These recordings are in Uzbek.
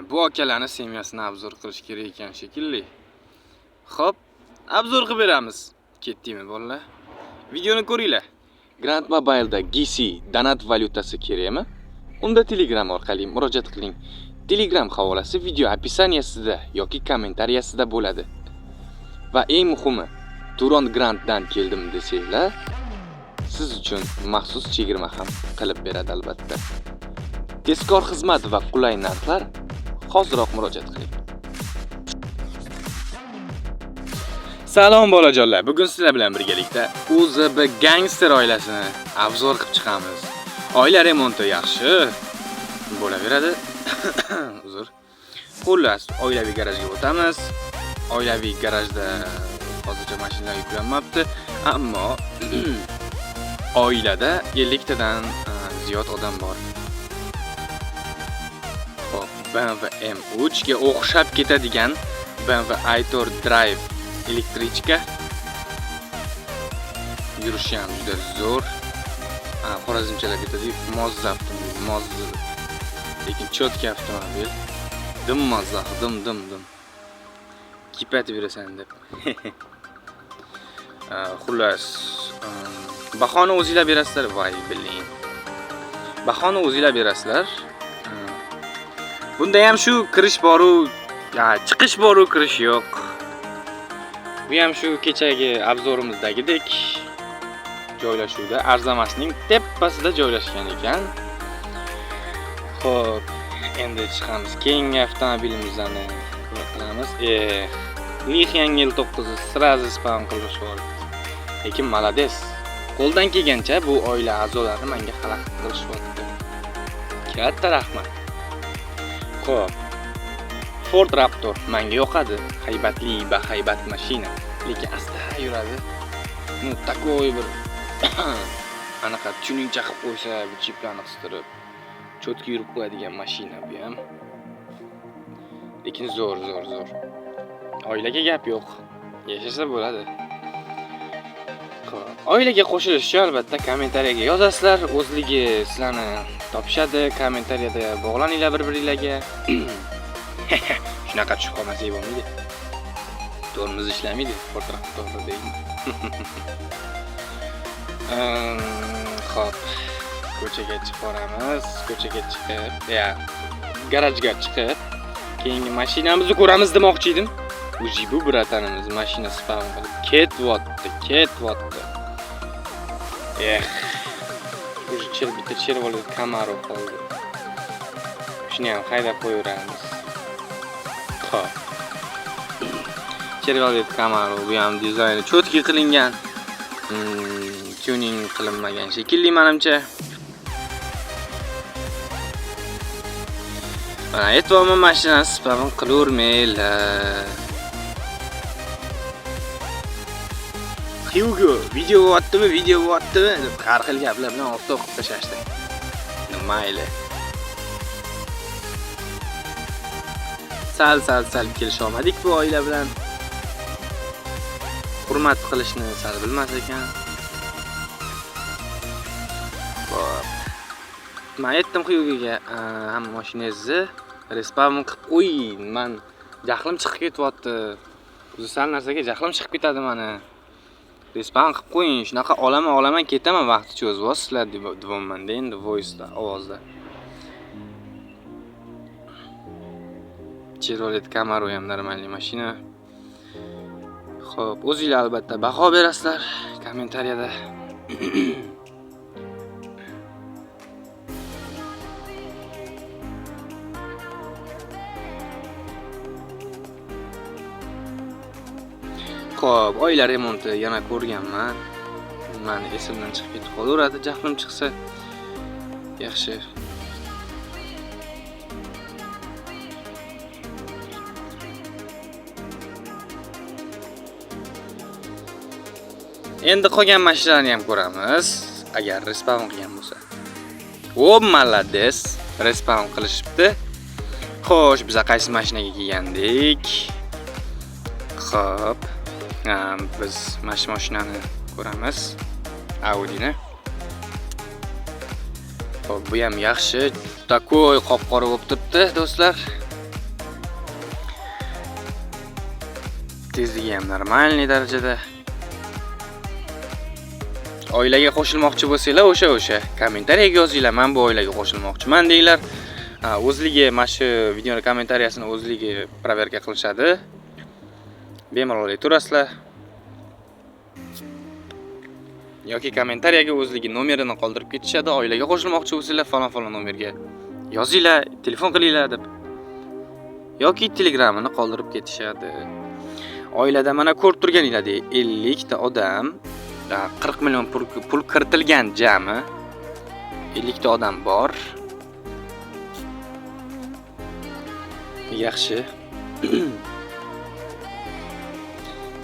Bu akalarni semyasini obzor qilish kerak ekan shekilli. Xo'p, obzor qilib beramiz. Ketdingmi bolalar? Videoni ko'ringlar. Grand Mobile'da GC donat valyutasi kerakmi? Unda Telegram orqali murojaat qiling. Telegram havolasi video opisaniyasida yoki kommentariyasida bo'ladi. Va eng muhimi, Turon Granddan keldim desanglar, siz uchun maxsus chegirma ham qilib beradi albatta. Tezkor xizmat va qulay narxlar, hoziroq murojaat qiling. Salom bolajonlar, bugun sizlar bilan birgalikda OZB Gangster oilasini obzor qilib chiqamiz. Oila remonti yaxshi bo'laveradi. Uzr. Xullas, oilaviy garajga o'tamiz. Oilaviy garajda hozircha mashinalar yuklanmabdi, ammo oilada 50 tadan ziyod odam bor. Xo'p, BMW M3 ga o'xshab ketadigan BMW i-Tor Drive elektrichka. Yurishi ham juda zo'r. Xorazmchalar aytadi, mozza avtomobil, mozza. Lekin chotki avtomobil. Dim mazzax, dim. Kipatib yurasan deb. Xullas, bahoni o'zinglar berasizlar, voy biling. Bahoni o'zinglar berasizlar. Bunda ham shu kirish boru, chiqish boru, kirish yo'q. Bu ham shu kechagi obzorimizdagidek joylashuvda arzamasning tepasida joylashgan ekan. Xo'p, endi chiqamiz. Keyingi avtomobilimizni qilamiz. Nixan L9 srazi spam qilishibdi. Lekin malades. Qo'ldan kelgancha bu oila a'zolari menga xalaqit qilishibdi. Katta rahmat. Xo'p. Ford Raptor menga yoqadi. Haybatli, bahaybat mashina. Lekin asta yuradi. Takoy bir anaqa tuning chaqib qo'ysa, bir chiplarni qistirib, chotki yurib qo'yadigan mashina bu ham. Lekin zo'r. Oilaga gap yo'q. Yashasa bo'ladi. Oilaga qo'shilish uchun albatta kommentariyaga yozasizlar. O'zligi sizlarni topishadi. Kommentariyada bog'laninglar bir-biringizga. Shunaqa tushib qolmasak bo'lmaydi. Tormoz ishlamaydi, portrak to'g'ri deymi? Xo'p. Ko'chaga chiqib boramiz. Ko'chaga chiqib, garajga chiqib, keyingi mashinamizni ko'ramiz demoqchi edim. Bu bratanimiz mashina spam qilib ketyapti. Bitta Chevrolet Camaro qoldi. Shuni ham haydab qo'yaveramiz. Xo'p. Chevrolet Camaro bu ham dizayni chotki qilingan. Tuning qilinmagan shekilli menimcha. Mana aytmoqman, mashinasi spam qilavermaylar. Hugo video bo'lyaptimi deb har xil gaplar bilan o'qib tashashdi. Mayli. Sal kelisholmadik bu oila bilan. Hurmat qilishni sal bilmas ekan. Xo'p. Men aytdim Hugoga, hamma mashinangizni respawn qilib qo'ying. Men jahlim chiqib ketyapti. O'zi sal narsaga jahlim chiqib ketadi meni. Respawn qilib qo'ying. Shunaqa olaman ketaman vaqti cho'zib sizlar deyapman-da endi voice-da, ovozda. Chevrolet Camaro ham normalniy mashina. Xo'p, o'zingizlar albatta baho berasizlar kommentariyada. Xo'p, oila remonti yana ko'rganman. Meni esimdan chiqib ketib qolaveradi, jahlim chiqsa. Yaxshi. Endi qolgan mashinalarni ham ko'ramiz, agar respawn qilgan bo'lsa. O, malades, respawn qilishibdi. Xo'sh, biz qaysi mashinaga kelgandik? Xo'p, biz mashinani ko'ramiz. Audi'ni. Xo'p, bu ham yaxshi. Takoy qop-qora bo'lib turibdi, do'stlar. Tezligi ham normalniy darajada. Oilaga qo'shilmoqchi bo'lsanglar, o'sha kommentariyaga yozinglar. Men bu oilaga qo'shilmoqchiman deinglar. O'zligi mana shu videoni kommentariyasini o'zligi proverka qilishadi. Bemalol ayturasizlar. Yoki kommentariyaga o'zligi nomerini qoldirib ketishadi. Oilaga qo'shilmoqchi bo'lsanglar, falon nomerga yozinglar, telefon qilinglar deb. Yoki telegramini qoldirib ketishadi. Oilada mana ko'rib turganinglardek 50 ta odam, 40 million pul kiritilgan jami 50 ta odam bor. Yaxshi.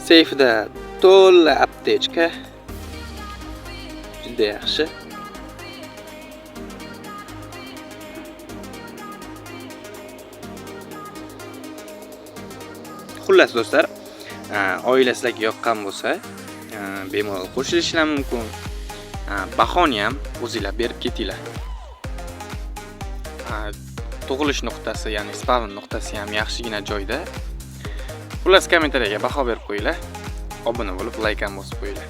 Seyfda to'la aptechka. Juda yaxshi. Xullas do'stlar, oilasizlarga yoqqan bo'lsa, bemalol qo'shilishlar mumkin. Bahoni ham o'zingizlar berib ketinglar. Tug'ilish nuqtasi, ya'ni spawn nuqtasi ham yaxshigina joyda. Xullas kommentariyaga baho berib qo'yinglar. Obuna bo'lib, like ham bosib qo'yinglar.